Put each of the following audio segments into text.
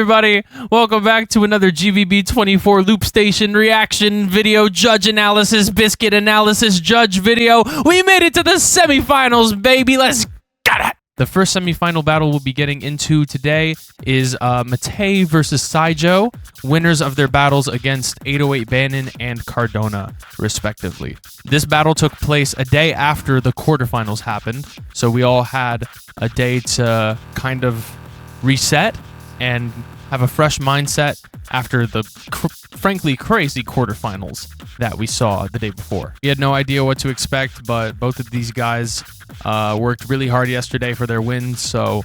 everybody? Welcome back to another GBB24 Loopstation reaction video, judge analysis, BizKit analysis, judge video. We made it to the semifinals, baby. Let's get it. The first semifinal battle we'll be getting into today is Matej versus Syjo, winners of their battles against 808 Bannon and Cardona, respectively. This battle took place a day after the quarterfinals happened, so we all had a day to kind of reset and have a fresh mindset after the frankly crazy quarterfinals that we saw the day before. We had no idea what to expect, but both of these guys worked really hard yesterday for their wins, so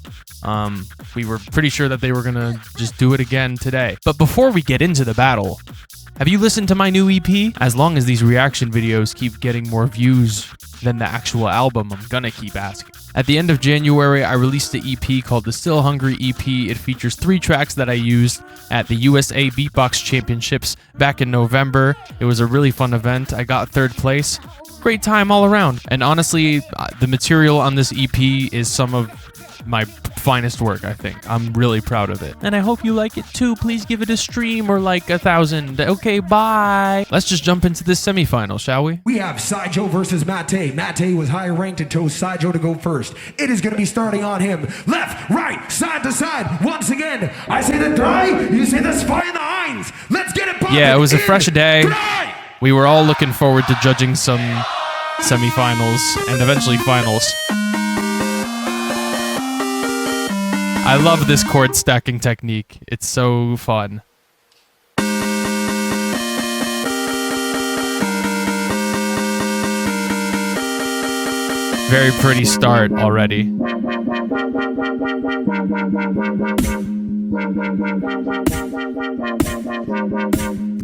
we were pretty sure that they were gonna just do it again today. But before we get into the battle, have you listened to my new EP? As long as these reaction videos keep getting more views than the actual album, I'm gonna keep asking. At the end of January, I released the EP called the Still Hungry EP. It features 3 tracks that I used at the USA Beatbox Championships back in November. It was a really fun event. I got 3rd place. Great time all around. And honestly, the material on this EP is some of my finest work, I think. I'm really proud of it. And I hope you like it too. Please give it a stream or like 1,000. Okay, bye. Let's just jump into this semifinal, shall we? We have Syjo versus Matej. Matej was higher ranked and chose Syjo to go first. It is going to be starting on him. Left, right, side to side. Once again, I say the drei, you say the zwei and the eins. Let's get it poppin'. Yeah, it was a fresh day. We were all looking forward to judging some semifinals and eventually finals. I love this chord stacking technique. It's so fun. Very pretty start already.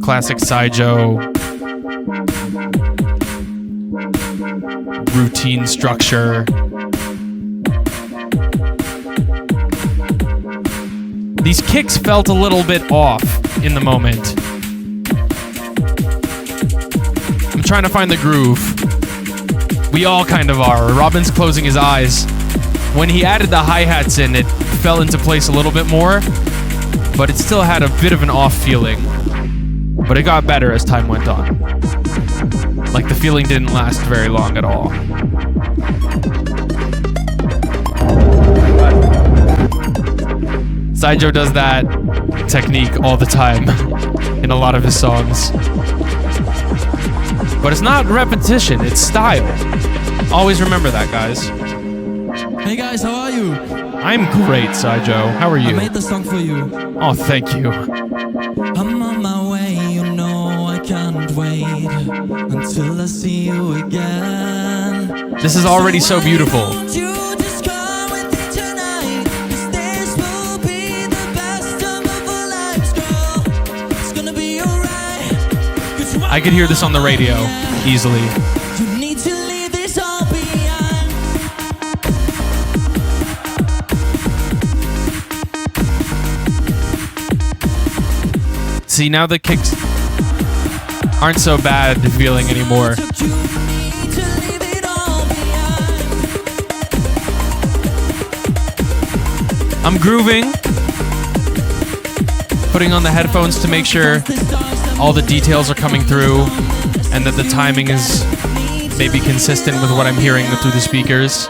Classic Syjo routine structure. These kicks felt a little bit off in the moment. I'm trying to find the groove. We all kind of are. Robin's closing his eyes. When he added the hi-hats in, it fell into place a little bit more, but it still had a bit of an off feeling. But it got better as time went on. Like the feeling didn't last very long at all. Syjo does that technique all the time in a lot of his songs. But it's not repetition, it's style. Always remember that, guys. Hey guys, how are you? I'm great, Syjo. How are you? I made the song for you. Oh, thank you. I'm on my way, you know I can't wait until I see you again. This is already so beautiful. I could hear this on the radio easily. You need to leave this all behind. See, now the kicks aren't so bad feeling anymore. I'm grooving, putting on the headphones to make sure all the details are coming through and that the timing is maybe consistent with what I'm hearing through the speakers.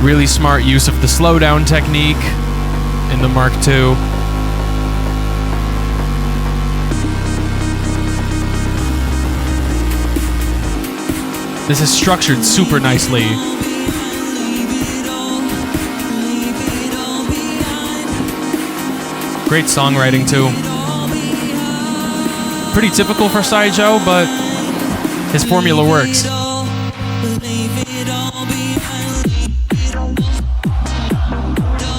Really smart use of the slowdown technique in the Mark II. This is structured super nicely. Great songwriting too. Pretty typical for Syjo, but his formula works.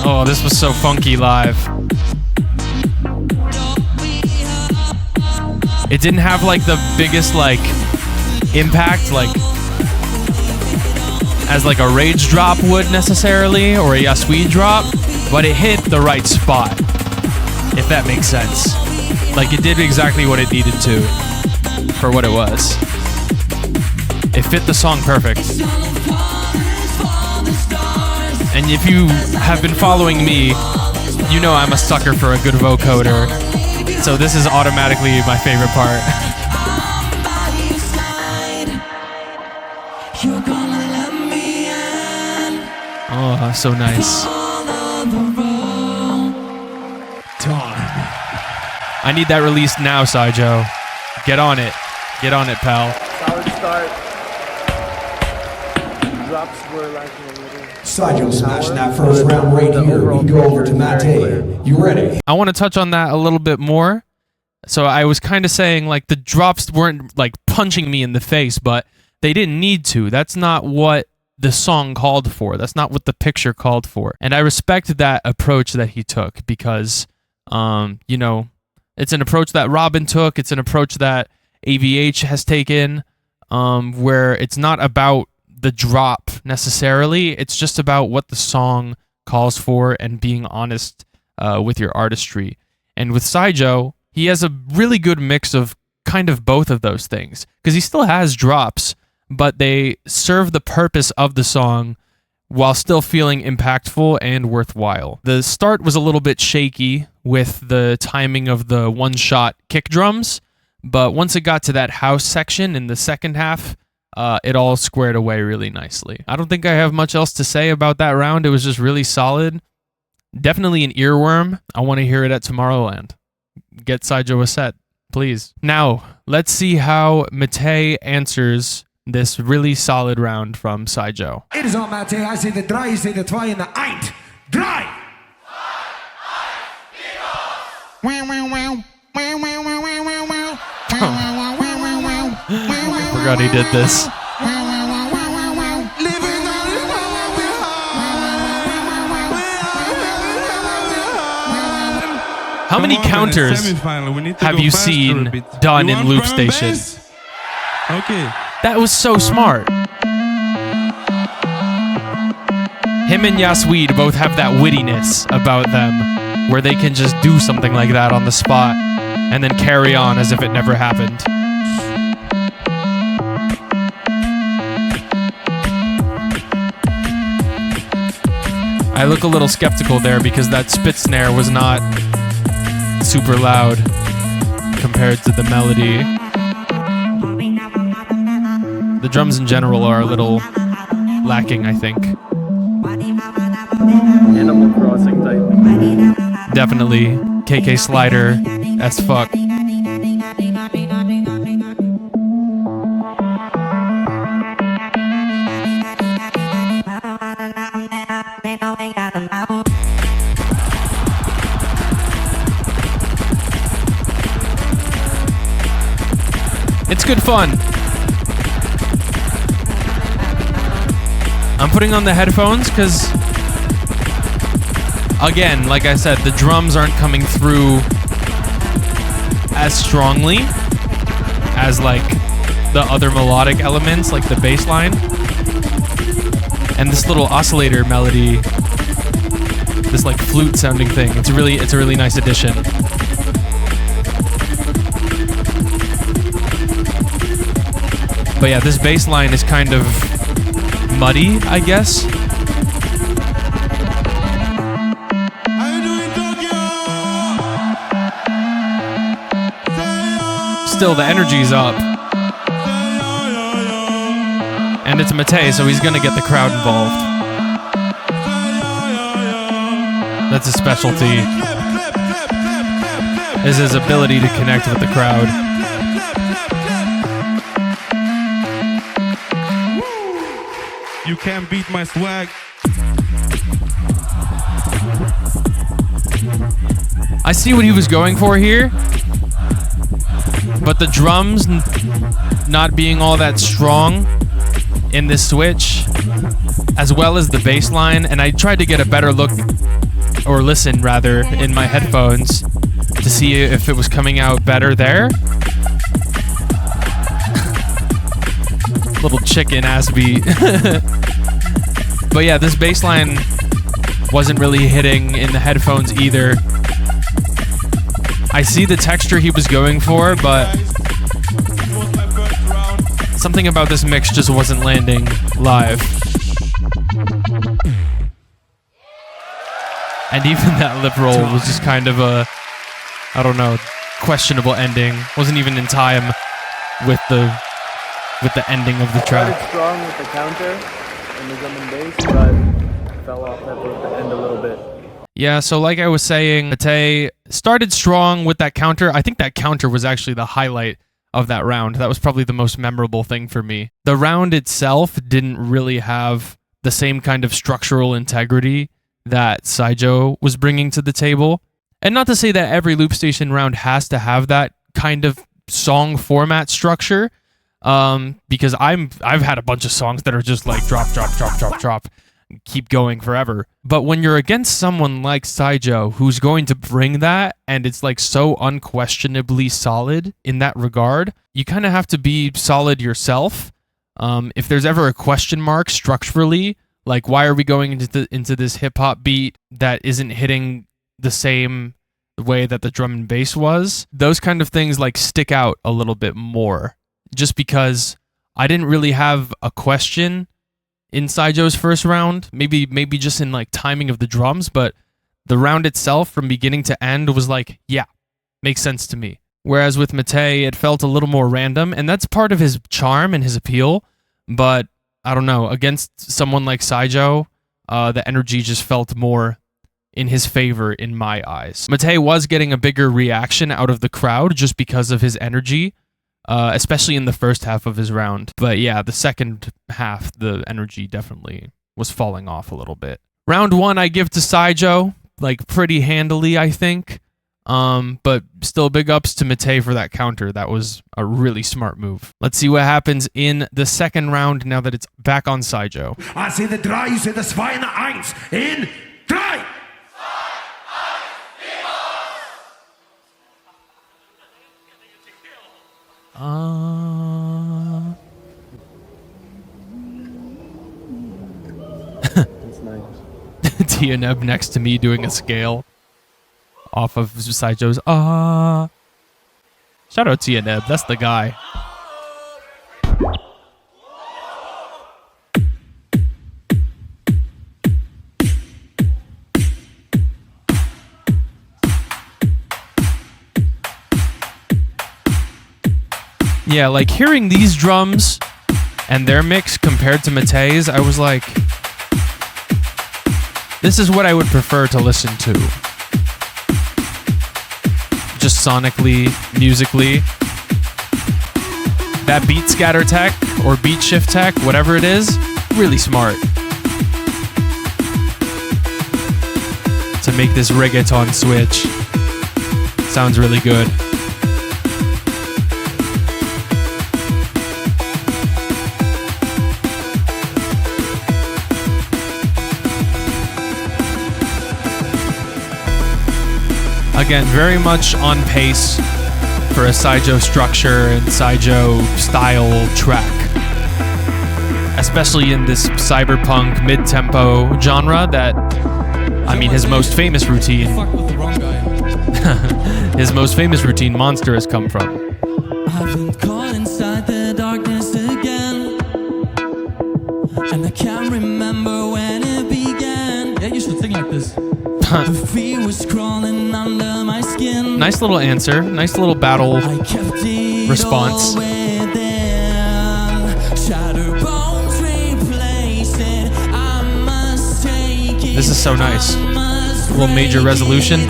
Oh, this was so funky live. It didn't have like the biggest like impact like as like a rage drop would necessarily or a Yasui drop, but it hit the right spot. If that makes sense. Like it did exactly what it needed to for what it was. It fit the song perfect. And if you have been following me, you know I'm a sucker for a good vocoder. So this is automatically my favorite part. Oh, so nice. I need that released now, Syjo. Get on it. Get on it, pal. Solid start. Drops were lacking a little. Syjo smashing that first round right here. We go over to Matej. You ready? I want to touch on that a little bit more. So I was kind of saying, like, the drops weren't, like, punching me in the face, but they didn't need to. That's not what the song called for. That's not what the picture called for. And I respect that approach that he took because, you know, it's an approach that Robin took. It's an approach that AVH has taken, where it's not about the drop necessarily. It's just about what the song calls for and being honest with your artistry. And with Syjo, he has a really good mix of kind of both of those things because he still has drops, but they serve the purpose of the song while still feeling impactful and worthwhile. The start was a little bit shaky with the timing of the one-shot kick drums, but once it got to that house section in the second half, it all squared away really nicely. I don't think I have much else to say about that round. It was just really solid. Definitely an earworm. I want to hear it at Tomorrowland. Get Syjo a set, please. Now, let's see how Matej answers this really solid round from Syjo. It is on Matej. I say the drei, you say the zwei, and the eint. Drei! I forgot he did this. How many counters have you seen done in Loopstation? Okay. That was so smart. Him and Yasweed both have that wittiness about them, where they can just do something like that on the spot and then carry on as if it never happened. I look a little skeptical there because that spit snare was not super loud compared to the melody. The drums in general are a little lacking, I think. Animal Crossing type. Definitely KK Slider as fuck. It's good fun. I'm putting on the headphones because, again, like I said, the drums aren't coming through as strongly as like the other melodic elements, like the bass line. And this little oscillator melody, this like flute sounding thing, it's a really nice addition. But yeah, this bass line is kind of muddy, I guess. Still, the energy's up. And it's Matej, so he's gonna get the crowd involved. That's his specialty, is his ability to connect with the crowd. You can't beat my swag. I see what he was going for here, but the drums not being all that strong in this switch, as well as the bass line, and I tried to get a better look, or listen rather, in my headphones to see if it was coming out better there. Little chicken ass beat. But yeah, this bass line wasn't really hitting in the headphones either. I see the texture he was going for, but something about this mix just wasn't landing live. And even that lip roll was just kind of a, I don't know, questionable ending. Wasn't even in time with the ending of the track. Started strong with the counter and the drum and bass, but fell off at the end a little bit. Yeah, so like I was saying, Matej started strong with that counter. I think that counter was actually the highlight of that round. That was probably the most memorable thing for me. The round itself didn't really have the same kind of structural integrity that Syjo was bringing to the table. And not to say that every Loopstation round has to have that kind of song format structure, because I've had a bunch of songs that are just like drop, drop, drop, drop, drop, keep going forever. But when you're against someone like Syjo, who's going to bring that, and it's like so unquestionably solid in that regard, you kind of have to be solid yourself. If there's ever a question mark structurally, like why are we going into this hip hop beat that isn't hitting the same way that the drum and bass was, those kind of things like stick out a little bit more. Just because I didn't really have a question in Syjo's first round, maybe just in like timing of the drums, but the round itself from beginning to end was like, yeah, makes sense to me. Whereas with Matej, it felt a little more random, and that's part of his charm and his appeal, but I don't know, against someone like Syjo, the energy just felt more in his favor in my eyes. Matej was getting a bigger reaction out of the crowd just because of his energy, especially in the first half of his round. But yeah, the second half, the energy definitely was falling off a little bit. Round 1 I give to Syjo, like pretty handily, I think. But still big ups to Matej for that counter. That was a really smart move. Let's see what happens in the second round now that it's back on Syjo. I say the 3, you say the 2 and the 1. In 3! That's nice. Tia Neb next to me doing a scale off of Syjo's Shout out Tia Neb, that's the guy. Yeah, like hearing these drums and their mix compared to Matej's, I was like, this is what I would prefer to listen to. Just sonically, musically. That beat scatter tech or beat shift tech, whatever it is, really smart. To make this reggaeton switch. Sounds really good. Again, very much on pace for a Syjo structure and Syjo style track. Especially in this cyberpunk mid-tempo genre that, I mean, his most famous routine, his most famous routine, Monster, has come from. I've been caught inside the darkness again, and I can't remember when it began. Yeah, you should sing like this. The fear was crawling under my skin. Nice little answer. Nice little battle response. This is so nice. A little major resolution.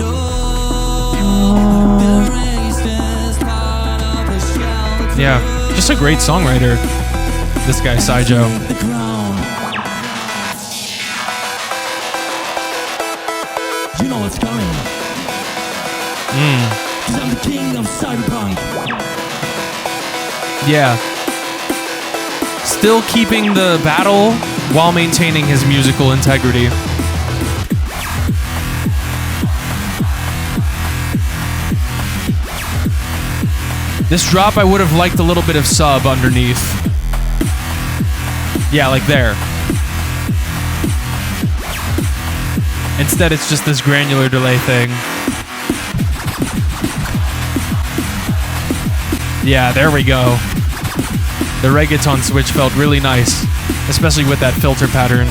Yeah, just a great songwriter. This guy, Syjo. You know what's coming. 'Cause I'm the king of cyberpunk. Yeah. Still keeping the battle while maintaining his musical integrity. This drop, I would have liked a little bit of sub underneath. Yeah, like there. Instead, it's just this granular delay thing. Yeah, there we go. The reggaeton switch felt really nice, especially with that filter pattern.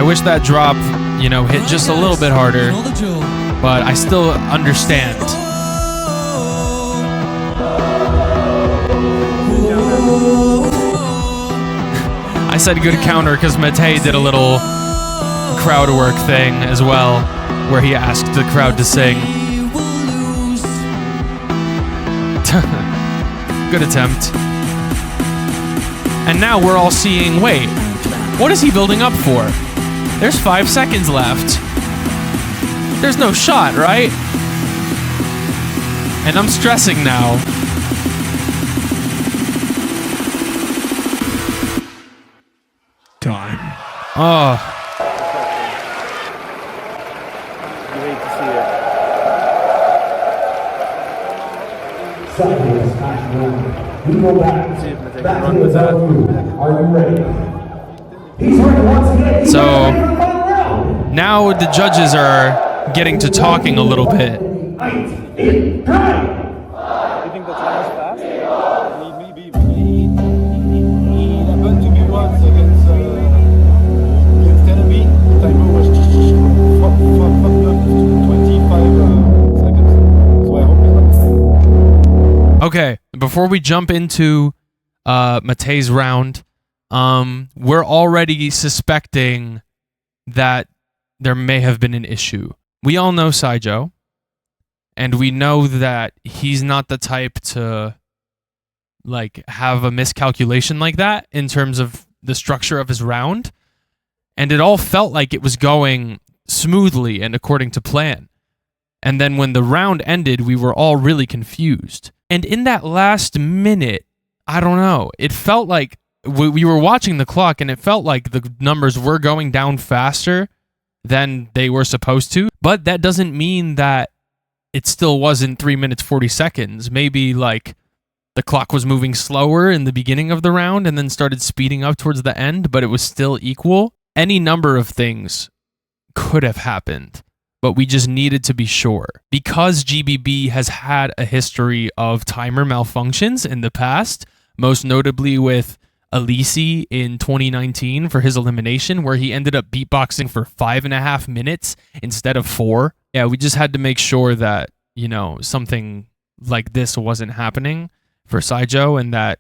wish that drop, you know, hit just a little bit harder, Know the drill. but I still understand. I said good counter because Matej did a little crowd work thing as well, where he asked the crowd to sing. We will lose. Good attempt. And now we're all seeing, wait, what is he building up for? There's 5 seconds left. There's no shot, right? And I'm stressing now. Time. Oh, You hate to see it. Sideways, smash round. We go back. See if Matej Back can run to with the that. zone. Are you ready? He's ready once again. He's So- ready for the final round. now the judges are getting to talking a little bit. 8, 8, time. You think the time is fast? Maybe. It happened to me once against enemy. The timer was fucked up to 25 seconds. So I hope it's not. Okay, before we jump into Matej's round, we're already suspecting that there may have been an issue. We all know Syjo, and we know that he's not the type to like have a miscalculation like that in terms of the structure of his round, and it all felt like it was going smoothly and according to plan. And then when the round ended, we were all really confused. And in that last minute, I don't know, it felt like we were watching the clock and it felt like the numbers were going down faster than they were supposed to. But that doesn't mean that it still wasn't 3 minutes, 40 seconds. Maybe like the clock was moving slower in the beginning of the round and then started speeding up towards the end, but it was still equal. Any number of things could have happened, but we just needed to be sure. Because GBB has had a history of timer malfunctions in the past, most notably with Elise in 2019 for his elimination, where he ended up beatboxing for 5.5 minutes instead of 4. Yeah, we just had to make sure that, you know, something like this wasn't happening for Syjo and that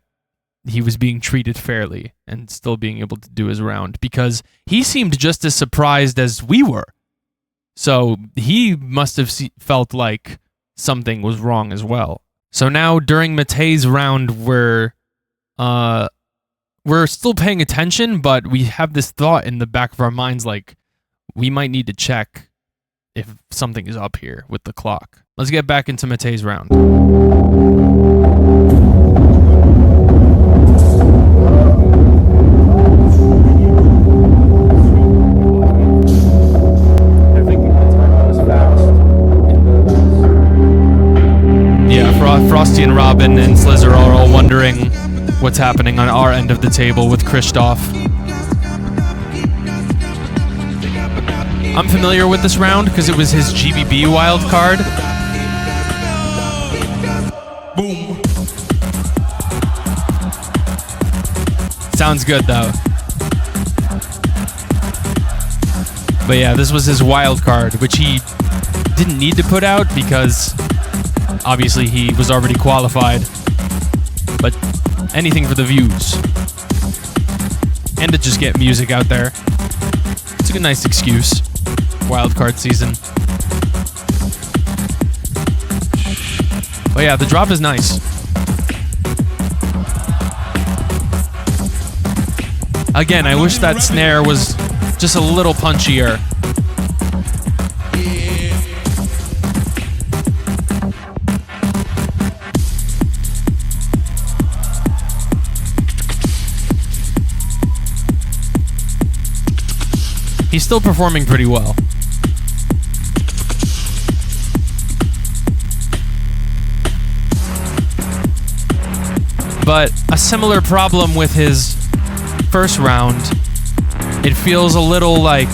he was being treated fairly and still being able to do his round, because he seemed just as surprised as we were. So he must have felt like something was wrong as well. So now during Matej's round, we're still paying attention, but we have this thought in the back of our minds like we might need to check if something is up here with the clock. Let's get back into Matej's round. They're thinking the timer was fast in the last. Yeah, Frosty and Robin and Slizzer are all wondering what's happening on our end of the table with Christoph. I'm familiar with this round because it was his GBB wild card. Boom. Sounds good though. But yeah, this was his wild card, which he didn't need to put out because obviously he was already qualified. But anything for the views. And to just get music out there. It's a nice excuse. Wildcard season. But yeah, the drop is nice. Again, I wish that snare was just a little punchier. He's still performing pretty well. But a similar problem with his first round, it feels a little like,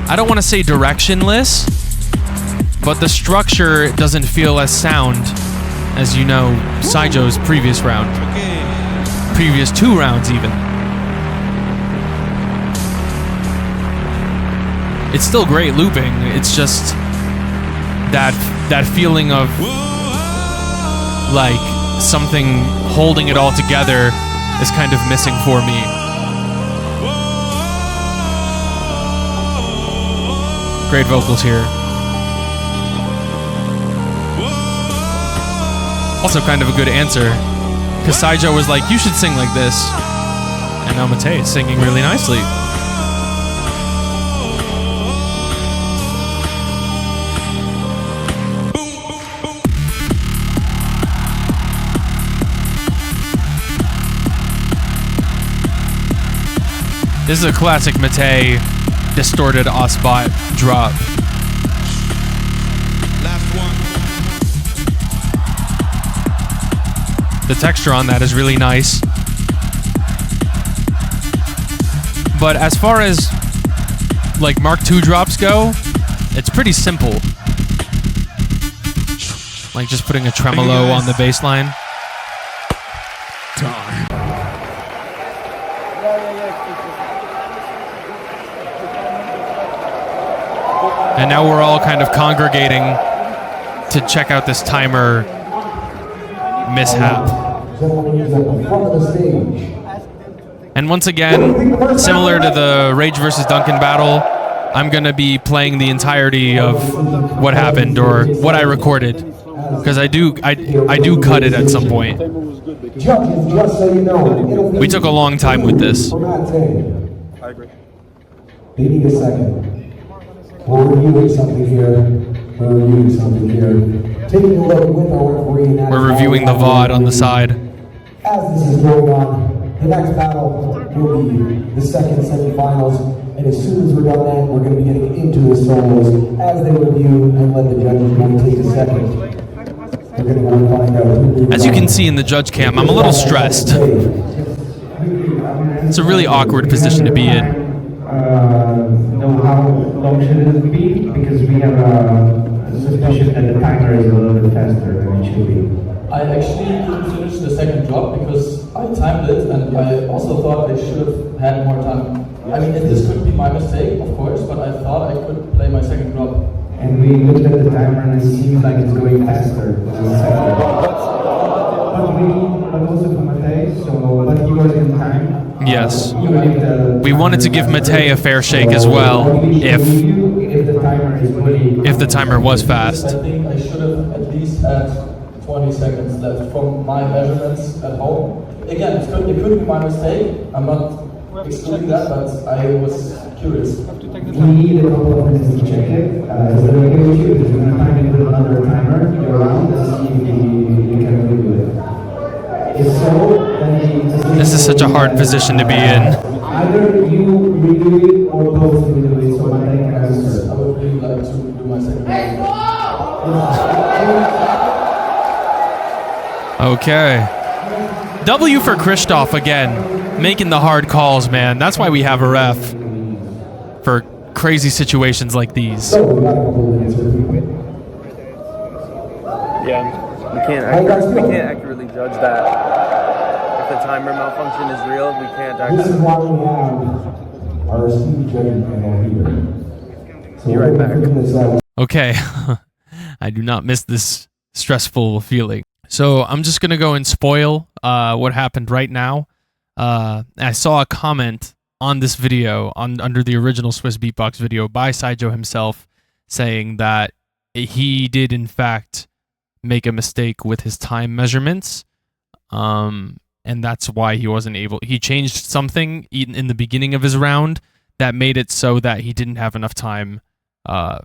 I don't want to say directionless, but the structure doesn't feel as sound as, you know, Syjo's previous round. Previous 2 rounds even. It's still great looping. It's just that feeling of like something holding it all together is kind of missing for me. Great vocals here. Also kind of a good answer, because Syjo was like, you should sing like this. And now Matej is singing really nicely. This is a classic Matej distorted Osbot drop. Last one. The texture on that is really nice. But as far as like Mark II drops go, it's pretty simple. Like just putting a tremolo on the bass line. And now we're all kind of congregating to check out this timer mishap. And once again, similar to the Rage vs. Duncan battle, I'm gonna be playing the entirety of what happened or what I recorded, because I do cut it at some point. We took a long time with this. I agree. We need a second. We're reviewing something here. Taking a look with our referee. We're reviewing the VOD on the side. As this is going on, the next battle will be the second semifinals. And as soon as we're done that, we're going to be getting into the solos as they review and let the judges go take a second. We're going to go find out. As you can see in the judge cam, I'm a little stressed. It's a really awkward position to be in. Know how long should it be? Because we have a suspicion that the timer is a little bit faster than it should be. I actually couldn't finish the second drop because I timed it, and I also thought I should have had more time. I mean, this could be my mistake, of course, but I thought I could play my second drop. And we looked at the timer and it seems like it's going faster than the second drop. But also for Matej, but he was in time. Yes. We wanted to give Matej a fair shake as well, if the timer was fast. I think I should have at least had 20 seconds left from my measurements at home. Again, it could be my mistake. I'm not excluding that, but I was curious. We need a couple of minutes to check it. Is that okay with you? Because we're going to time it with another timer, go around and see if you can do it. If so, then This is such a hard position to be in. either you redo it or both redo it, so Matej can answer. I would really like to do my second drop. Okay. W for Christoph again, making the hard calls, man. That's why we have a ref for crazy situations like these. So we got a couple of minutes with you. Yeah, we can't accurately judge that. If the timer malfunction is real, we can't This is actually. why we have our esteemed judging panel here. So Be right back. we're gonna figure this out. Okay. I do not miss this stressful feeling. So I'm just going to go and spoil what happened right now. I saw a comment on this video, under the original Swiss Beatbox video by Syjo himself, saying that he did in fact make a mistake with his time measurements. And that's why he wasn't able. He changed something in the beginning of his round that made it so that he didn't have enough time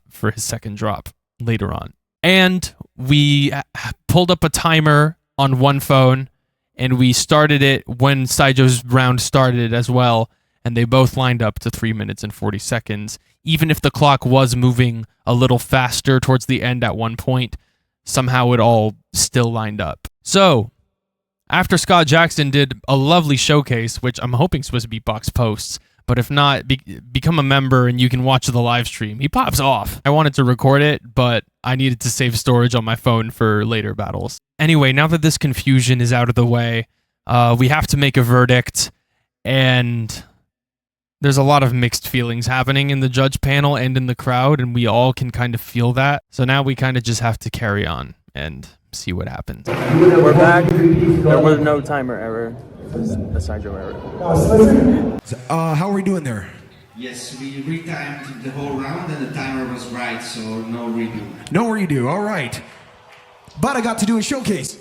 for his second drop later on. And we pulled up a timer on one phone, and we started it when Syjo's round started as well, and they both lined up to 3 minutes and 40 seconds. Even if the clock was moving a little faster towards the end at one point, somehow it all still lined up. So, after Scott Jackson did a lovely showcase, which I'm hoping Swiss Beatbox posts, but if not, become a member and you can watch the live stream. He pops off. I wanted to record it, but I needed to save storage on my phone for later battles. Anyway, now that this confusion is out of the way, we have to make a verdict, and there's a lot of mixed feelings happening in the judge panel and in the crowd, and we all can kind of feel that. So now we kind of just have to carry on and see what happens. We're back. There was no timer error. It was a Syjo error. How are we doing there? Yes, we retimed the whole round and the timer was right, so no redo. No redo, all right. But I got to do a showcase.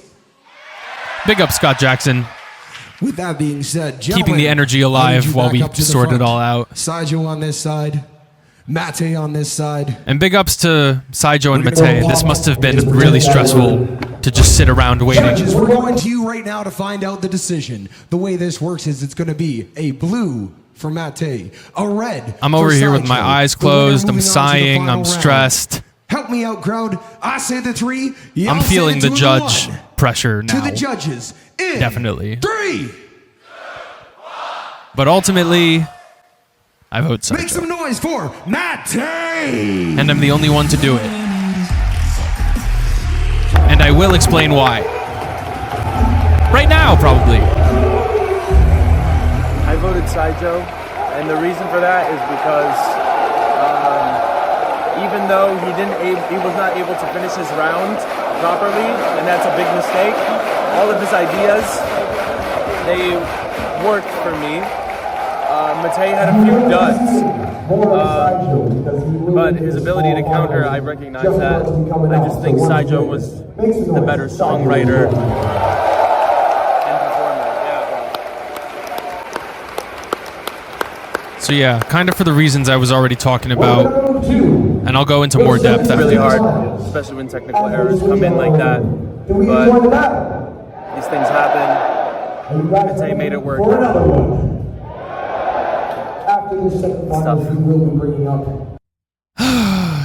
Big up, Scott Jackson. With that being said, Keeping the energy alive while we sort it all out. Syjo on this side, Matej on this side. And big ups to Syjo and Matej. This must have been really stressful to just sit around waiting. Judges, we're going to you right now to find out the decision. The way this works is it's going to be a blue for Matej, a red. I'm over here with my eyes closed. I'm sighing. I'm stressed. Help me out, crowd. I say the three. I'm feeling the judge pressure now. To the judges. Definitely. 3. But ultimately, I vote Syjo. Make some noise for Matej. And I'm the only one to do it. And I will explain why. Right now, probably. I voted Syjo, and the reason for that is because even though he was not able to finish his round properly, and that's a big mistake, all of his ideas, they worked for me. Matej had a few duds, but his ability to counter, I recognize that. I just think Syjo was the better songwriter and performer. So yeah, kind of for the reasons I was already talking about, and I'll go into more depth. It's really hard, especially when technical errors come in like that, but these things happen. Matej made it work.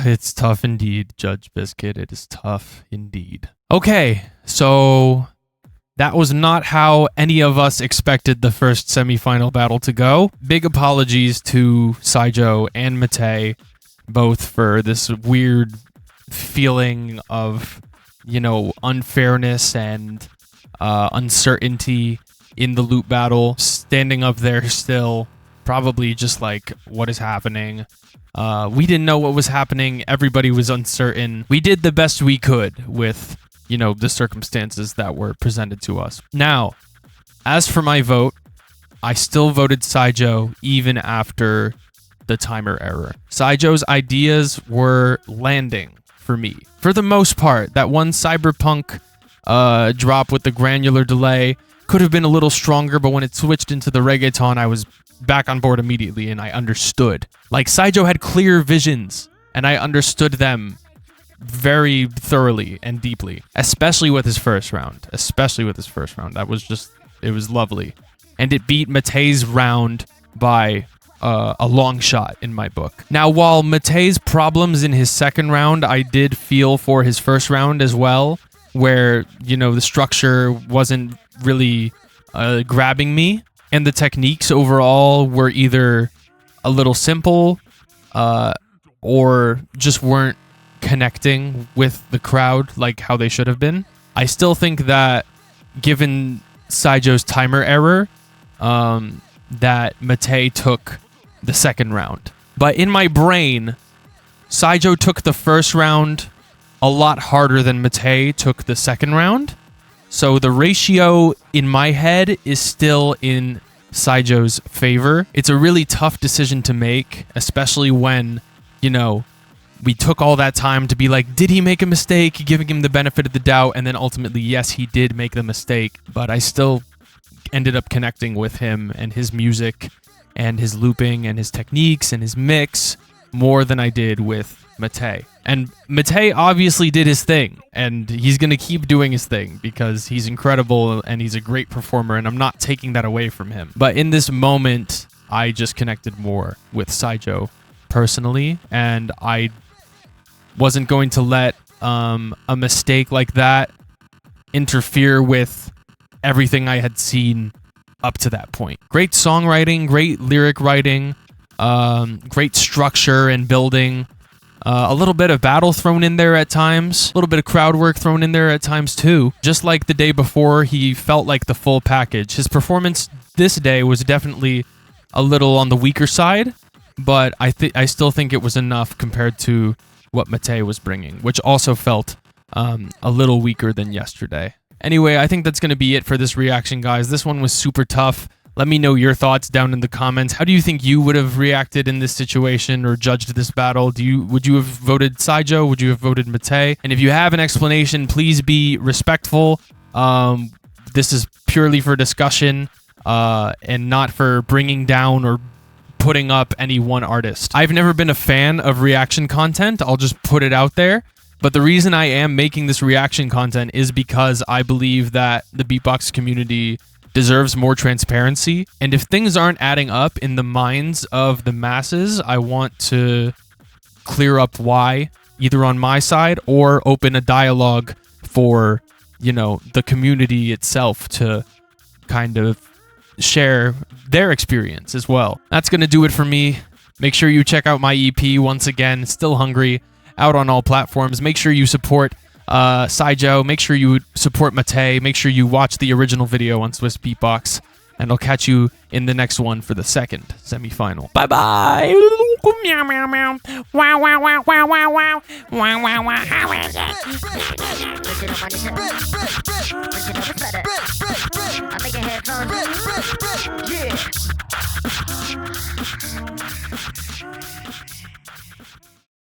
It's tough indeed, Judge BizKit. It is tough indeed. Okay, so that was not how any of us expected the first semifinal battle to go. Big apologies to Syjo and Matej, both for this weird feeling of, unfairness and uncertainty in the loop battle. Standing up there still, probably just like, what is happening? We didn't know what was happening. Everybody was uncertain. We did the best we could with, the circumstances that were presented to us. Now, as for my vote, I still voted Syjo even after the timer error. Syjo's ideas were landing for me. For the most part, that one cyberpunk drop with the granular delay could have been a little stronger, but when it switched into the reggaeton, I was back on board immediately and I understood. Like, Syjo had clear visions and I understood them very thoroughly and deeply, especially with his first round. That was just, it was lovely. And it beat Matej's round by a long shot in my book. Now, while Matej's problems in his second round, I did feel for his first round as well, where, the structure wasn't really grabbing me, and the techniques overall were either a little simple or just weren't connecting with the crowd like how they should have been. I still think that given Syjo's timer error, that Matej took the second round. But in my brain, Syjo took the first round a lot harder than Matej took the second round. So the ratio in my head is still in Syjo's favor. It's a really tough decision to make, especially when, we took all that time to be like, did he make a mistake? Giving him the benefit of the doubt. And then ultimately, yes, he did make the mistake. But I still ended up connecting with him and his music and his looping and his techniques and his mix more than I did with Matej. And Matej obviously did his thing, and he's going to keep doing his thing because he's incredible and he's a great performer, and I'm not taking that away from him. But in this moment, I just connected more with Syjo personally, and I wasn't going to let a mistake like that interfere with everything I had seen up to that point. Great songwriting, great lyric writing, great structure and building. A little bit of battle thrown in there at times. A little bit of crowd work thrown in there at times too. Just like the day before, he felt like the full package. His performance this day was definitely a little on the weaker side, but I still think it was enough compared to what Matej was bringing, which also felt a little weaker than yesterday. Anyway, I think that's going to be it for this reaction, guys. This one was super tough. Let me know your thoughts down in the comments. How do you think you would have reacted in this situation or judged this battle? Would you have voted Syjo? Would you have voted Matej? And if you have an explanation, please be respectful. This is purely for discussion and not for bringing down or putting up any one artist. I've never been a fan of reaction content. I'll just put it out there. But the reason I am making this reaction content is because I believe that the beatbox community deserves more transparency. And if things aren't adding up in the minds of the masses, I want to clear up why, either on my side or open a dialogue for, you know, the community itself to kind of share their experience as well. That's going to do it for me. Make sure you check out my EP once again, Still Hungry, out on all platforms. Make sure you support Syjo. Make sure you support Matej. Make sure you watch the original video on Swiss Beatbox. And I'll catch you in the next one for the second semifinal. Bye-bye. Meow, meow, meow. Wow, wow, wow, wow, wow, wow. Wow, wow, wow. How is it? I'll make your headphones. Yeah.